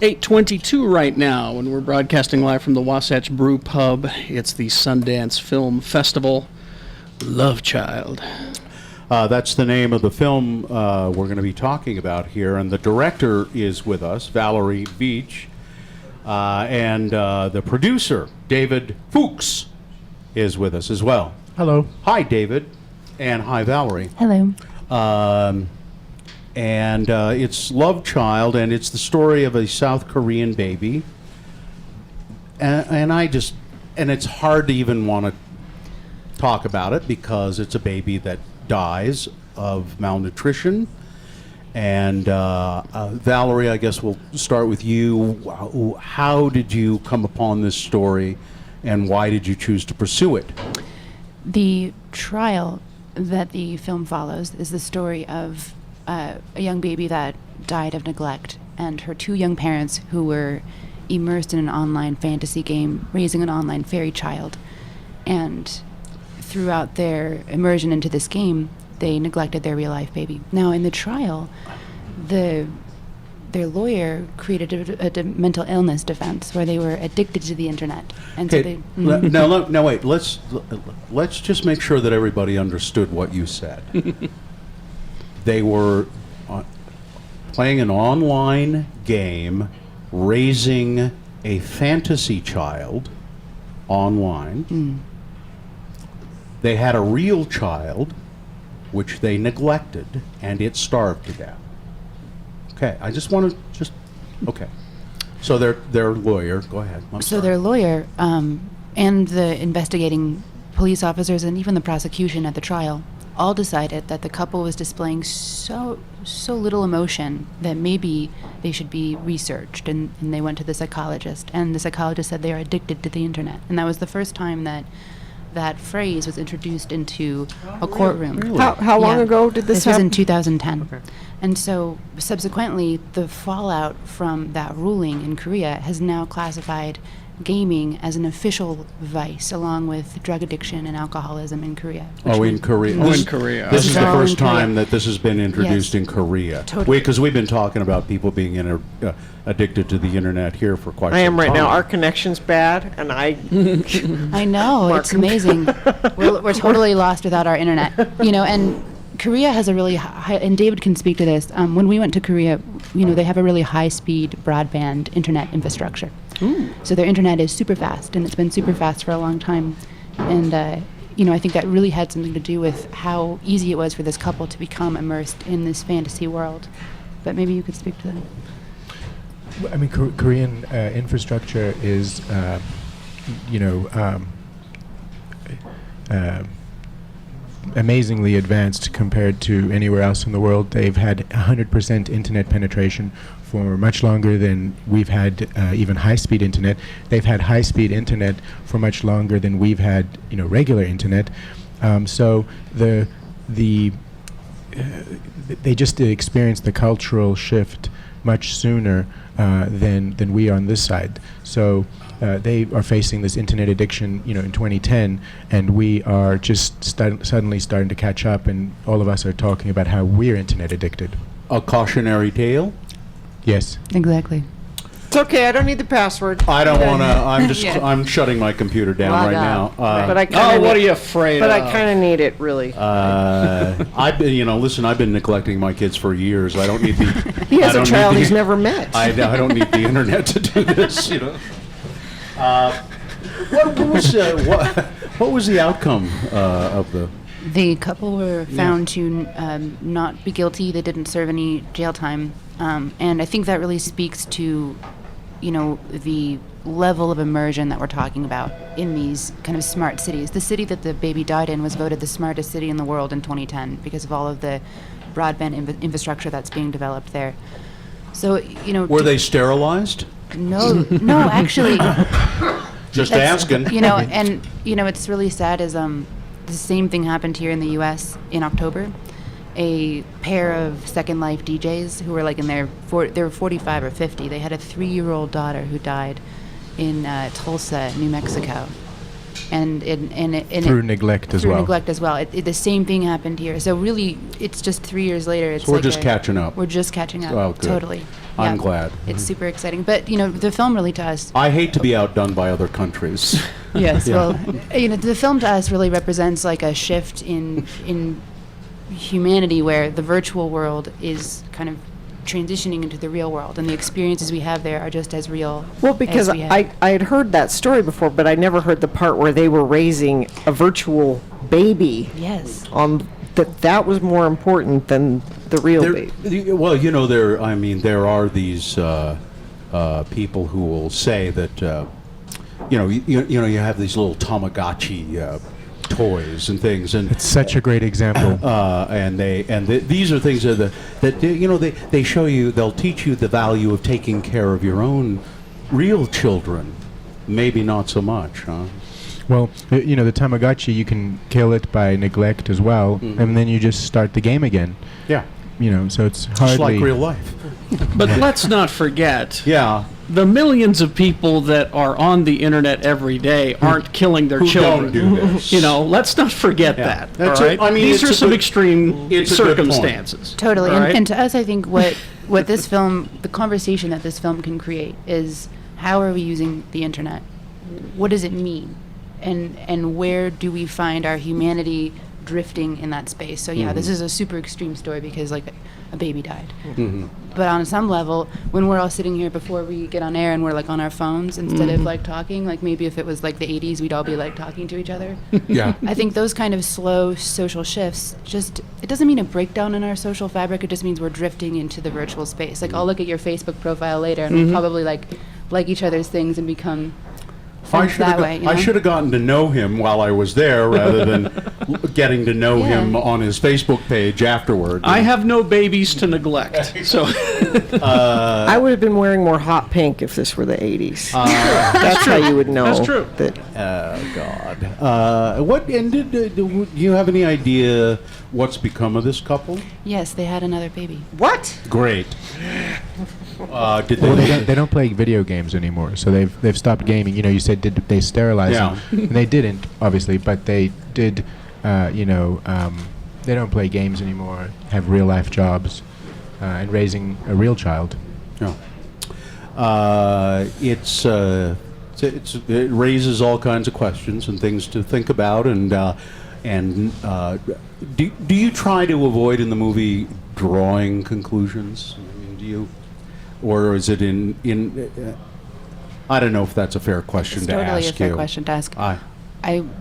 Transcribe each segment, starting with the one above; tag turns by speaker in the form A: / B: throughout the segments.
A: 8:22 right now, and we're broadcasting live from the Wasatch Brew Pub. It's the Sundance Film Festival. Love Child.
B: That's the name of the film we're going to be talking about here, and the director is with us, Valerie Veach, and the producer, David Fuchs, is with us as well.
C: Hello.
B: Hi, David, and hi, Valerie.
D: Hello.
B: And it's Love Child, and it's the story of a South Korean baby. And it's hard to even want to talk about it because it's a baby that dies of malnutrition. And Valerie, I guess we'll start with you. How did you come upon this story, and why did you choose to pursue it?
D: The trial that the film follows is the story of a young baby that died of neglect, and her two young parents who were immersed in an online fantasy game, raising an online fairy child. And throughout their immersion into this game, they neglected their real-life baby. Now, in the trial, their lawyer created a mental illness defense where they were addicted to the internet. And so they...
B: Now, wait. Let's just make sure that everybody understood what you said. They were playing an online game, raising a fantasy child online. They had a real child, which they neglected, and it starved to death. Okay, I just want to okay. So their lawyer, go ahead.
D: Their lawyer and the investigating police officers and even the prosecution at the trial all decided that the couple was displaying so little emotion that maybe they should be researched, and they went to the psychologist, and the psychologist said they are addicted to the internet. And that was the first time that phrase was introduced into a courtroom.
B: Really?
E: How long ago did this happen?
D: This was in 2010.
E: Okay.
D: And so subsequently, the fallout from that ruling in Korea has now classified gaming as an official vice, along with drug addiction and alcoholism in Korea.
B: In Korea.
A: In Korea.
B: This is the
D: all
B: first
D: in Korea.
B: time that this has been introduced
D: Yes.
B: in Korea.
D: Totally.
B: Because we've been talking about people being addicted to the internet here for quite some time.
E: I am right now. Our connection's bad, and I
D: know,
E: Mark.
D: it's amazing. we're totally lost without our internet. And Korea has a really high, and David can speak to this, when we went to Korea, they have a really high-speed broadband internet infrastructure. So their internet is super fast, and it's been super fast for a long time. And, I think that really had something to do with how easy it was for this couple to become immersed in this fantasy world. But maybe you could speak to that.
C: I mean, Korean infrastructure is, amazingly advanced compared to anywhere else in the world. They've had 100% internet penetration for much longer than we've had even high-speed internet. They've had high-speed internet for much longer than we've had, regular internet. So they just experienced the cultural shift much sooner than we are on this side. So they are facing this internet addiction, in 2010, and we are just suddenly starting to catch up, and all of us are talking about how we're internet addicted.
B: A cautionary tale?
C: Yes.
D: Exactly.
E: It's okay. I don't need the password.
B: I don't want to. I'm just.
D: Yeah.
B: I'm shutting my computer down
D: Log
B: right
D: out.
B: now.
E: But I kind of.
A: what are you afraid
E: But
A: of?
E: I kind of need it, really.
B: I've been. Listen. I've been neglecting my kids for years. I don't need the.
E: He has
B: I
E: a
B: don't
E: child
B: need
E: he's
B: the-
E: never met.
B: I don't need the internet to do this. What was the outcome of the?
D: The couple were found to not be guilty. They didn't serve any jail time. And I think that really speaks to, the level of immersion that we're talking about in these kind of smart cities. The city that the baby died in was voted the smartest city in the world in 2010 because of all of the broadband infrastructure that's being developed there. So,
B: Were they sterilized?
D: No, actually.
B: Just
D: That's-
B: asking.
D: And it's really sad is the same thing happened here in the U.S. in October. A pair of Second Life DJs who were they were 45 or 50. They had a 3-year-old daughter who died in Tulsa, New Mexico, and
C: Through neglect as well.
D: Through neglect as well. The same thing happened here. So really, it's just 3 years later. It's
B: So we're just catching up.
D: We're just catching up.
B: Oh, good.
D: Totally.
B: I'm
D: Yeah.
B: glad.
D: It's super exciting. But, the film really to us,
B: I hate to be outdone by other countries.
D: yes,
B: Yeah.
D: well, the film to us really represents like a shift in humanity where the virtual world is kind of transitioning into the real world, and the experiences we have there are just as real.
E: Well, because
D: as we have.
E: I had heard that story before, but I never heard the part where they were raising a virtual baby.
D: Yes.
E: That was more important than the real
B: There,
E: baby.
B: well, there are these people who will say that, you have these little Tamagotchi toys and things, and
C: It's such a great example.
B: these are things they show you, they'll teach you the value of taking care of your own real children. Maybe not so much, huh?
C: Well, the Tamagotchi, you can kill it by neglect as well, and then you just start the game again.
B: Yeah,
C: So it's
B: just
C: hardly
B: like real life.
A: But let's not forget
B: Yeah.
A: the millions of people that are on the internet every day aren't killing their
B: Who
A: children.
B: don't do this.
A: Let's not forget
B: Yeah.
A: that.
B: That's
A: all
B: a-
A: right?
B: I mean,
A: these
B: it's
A: are
B: a
A: some
B: good-
A: extreme
B: it's a good point.
A: circumstances.
D: Totally.
A: all right?
D: And to us, I think what this film, the conversation that this film can create is how are we using the internet? What does it mean? And where do we find our humanity drifting in that space? So yeah, this is a super extreme story because like a baby died. But on some level, when we're all sitting here before we get on air and we're like on our phones instead of like talking, like maybe if it was like the 80s, we'd all be like talking to each other.
B: Yeah.
D: I think those kind of slow social shifts it doesn't mean a breakdown in our social fabric. It just means we're drifting into the virtual space. Like I'll look at your Facebook profile later and we'll probably like each other's things and become friends that way.
B: I should have gotten to know him while I was there rather than getting to know
D: Yeah.
B: him on his Facebook page afterward.
A: I have no babies to neglect. So
E: I would have been wearing more hot pink if this were the 80s. That's how you would know.
A: That's true.
E: That
B: God. What ended? Do you have any idea what's become of this couple?
D: Yes, they had another baby.
E: what?
B: Great. Did
C: Well,
B: they?
C: they don't play video games anymore, so they've stopped gaming. You said did they sterilize
B: Yeah.
C: them? And they didn't, obviously, but they did. They don't play games anymore. Have real life jobs, and raising a real child.
B: No. It raises all kinds of questions and things to think about, do you try to avoid in the movie drawing conclusions? I mean, do you, or is it in? I don't know if that's a fair question
D: It's
B: to
D: totally
B: ask
D: a fair
B: you.
D: question to ask.
B: I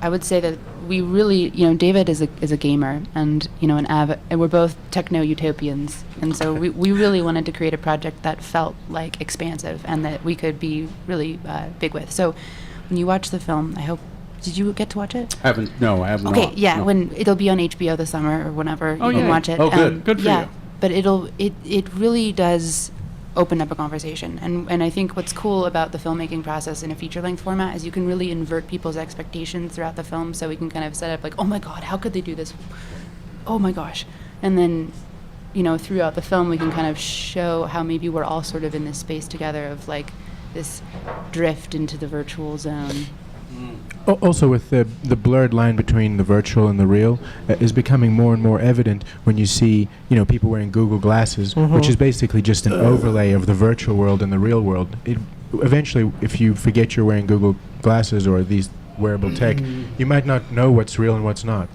D: I would say that we really, David is a gamer and, an avid, and we're both techno utopians. And so we really wanted to create a project that felt like expansive and that we could be really big with. So when you watch the film, did you get to watch it?
B: I have not.
D: Okay, yeah,
B: no.
D: when it'll be on HBO this summer or whenever you
A: yeah.
D: can watch it.
B: Oh, good.
A: Good for
D: yeah,
A: you.
D: but it really does open up a conversation. And I think what's cool about the filmmaking process in a feature-length format is you can really invert people's expectations throughout the film, so we can kind of set up like, oh my God, how could they do this? Oh my gosh. And then, throughout the film, we can kind of show how maybe we're all sort of in this space together of like this drift into the virtual zone.
C: Also, with the blurred line between the virtual and the real is becoming more and more evident when you see, people wearing Google glasses, which is basically just an overlay of the virtual world and the real world. Eventually, if you forget you're wearing Google glasses or these wearable tech, you might not know what's real and what's not.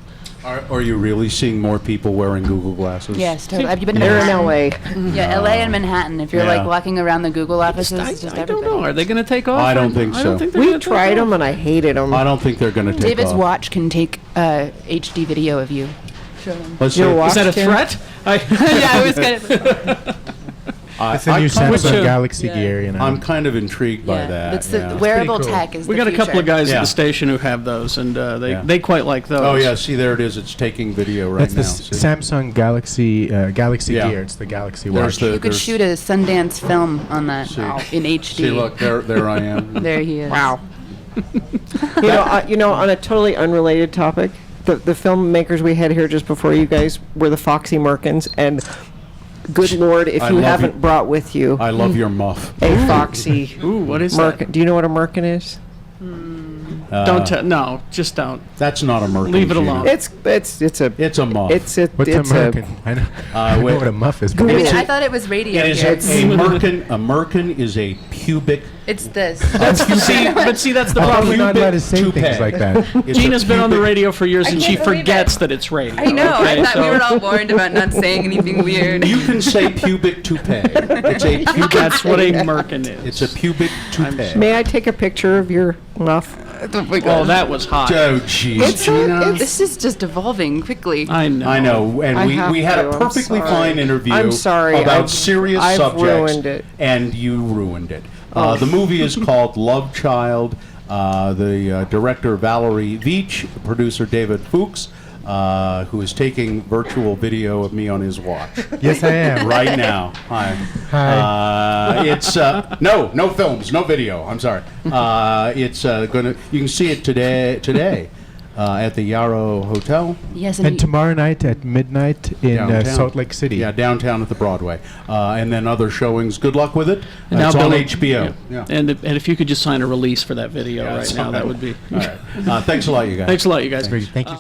B: Are you really seeing more people wearing Google glasses?
D: Yes, totally. Have you been to
E: They're in
D: Manhattan?
E: LA.
D: Yeah, LA and Manhattan. If you're
B: Yeah.
D: like walking around the Google offices, it's just
A: I don't
D: everybody.
A: know. Are they going to take off?
B: I don't
A: or-
B: think
A: I
B: so.
A: don't think they're
E: We
A: gonna take
E: tried
A: off.
E: them and I hated them.
B: I don't think they're going to take
D: David's
B: off.
D: watch can take HD video of you. Show them.
B: Let's
E: Your
B: see.
E: watch
A: Is that a
E: can-
A: threat?
D: Yeah, I was kind of.
C: It's the new
B: kind of-
C: Samsung Galaxy
D: yeah.
C: gear,
B: I'm kind of intrigued by that.
D: It's the
B: yeah.
D: wearable
C: cool.
D: tech is
A: We
D: the
A: got a couple of
D: future.
A: guys
B: Yeah.
A: at the station who have those, and
B: Yeah.
A: they quite like those.
B: Oh yeah, see there it is. It's taking video right
C: That's the
B: now. See?
C: Samsung Galaxy
B: Yeah.
C: gear. It's the Galaxy
B: There's
C: watch.
B: the-
D: You could
B: there's-
D: shoot a Sundance film on that
B: See.
D: in HD.
B: See, look there I am.
D: There he is.
E: Wow. On a totally unrelated topic, the filmmakers we had here just before you guys were the Foxy Merkins, and good Lord, if
B: I
E: you
B: love
E: haven't
B: you.
E: brought with you
B: I love your muff.
E: a Foxy
A: Ooh, what is
E: Merkin.
A: that?
E: Do you know what a Merkin is?
A: No, just don't.
B: That's not a merkin.
A: Leave it
B: Gina.
A: alone.
E: It's a
B: It's a muff.
E: it's a
C: What's
E: it's
C: a merkin? I know, I know
B: wait.
C: what a muff is.
D: I
C: But
D: mean,
B: It's
D: I
B: a-
D: thought it was radio
B: It is
D: here.
B: a merkin. A merkin is a pubic.
D: It's this.
A: See, that's the
C: I thought
A: problem.
C: we're not allowed to say
B: toupee.
C: things like that.
B: It's a
A: Gina's been on the
B: pubic-
A: radio for years, and she
D: can't believe
A: forgets
D: it.
A: that it's radio.
D: I know.
A: okay?
D: I thought we
A: So-
D: were all warned about not saying anything weird.
B: You can say pubic toupee. It's a pubic.
A: That's what a merkin is.
B: It's a pubic toupee.
E: May I take a picture of your muff?
A: Oh, that was hot.
B: Oh, jeez, Gina.
D: This is just evolving quickly.
A: I know.
B: I know, and
E: I
B: we
E: have
B: had
E: to,
B: a
E: I'm
B: perfectly
E: sorry.
B: fine interview
E: I'm sorry,
B: about
E: I've-
B: serious
E: I've
B: subjects,
E: ruined it.
B: and you ruined it. The movie is called Love Child. The director Valerie Veach, producer David Fuchs, who is taking virtual video of me on his watch
C: Yes, I am.
B: right now. Hi.
C: Hi.
B: It's no films, no video. I'm sorry. It's gonna. You can see it today at the Yarrow Hotel.
D: Yes,
C: And tomorrow night at midnight in
B: Downtown.
C: Salt Lake City.
B: Yeah, downtown at the Broadway, and then other showings. Good luck with it.
A: And now
B: It's on
A: Bill-
B: HBO. Yeah.
A: And if you could just sign a release for that video
B: Yeah,
A: right
B: it's
A: now,
B: on
A: that
B: that.
A: would be.
B: All right. Thanks a lot, you guys.
A: Thanks a lot, you guys.
C: Great. Thank you.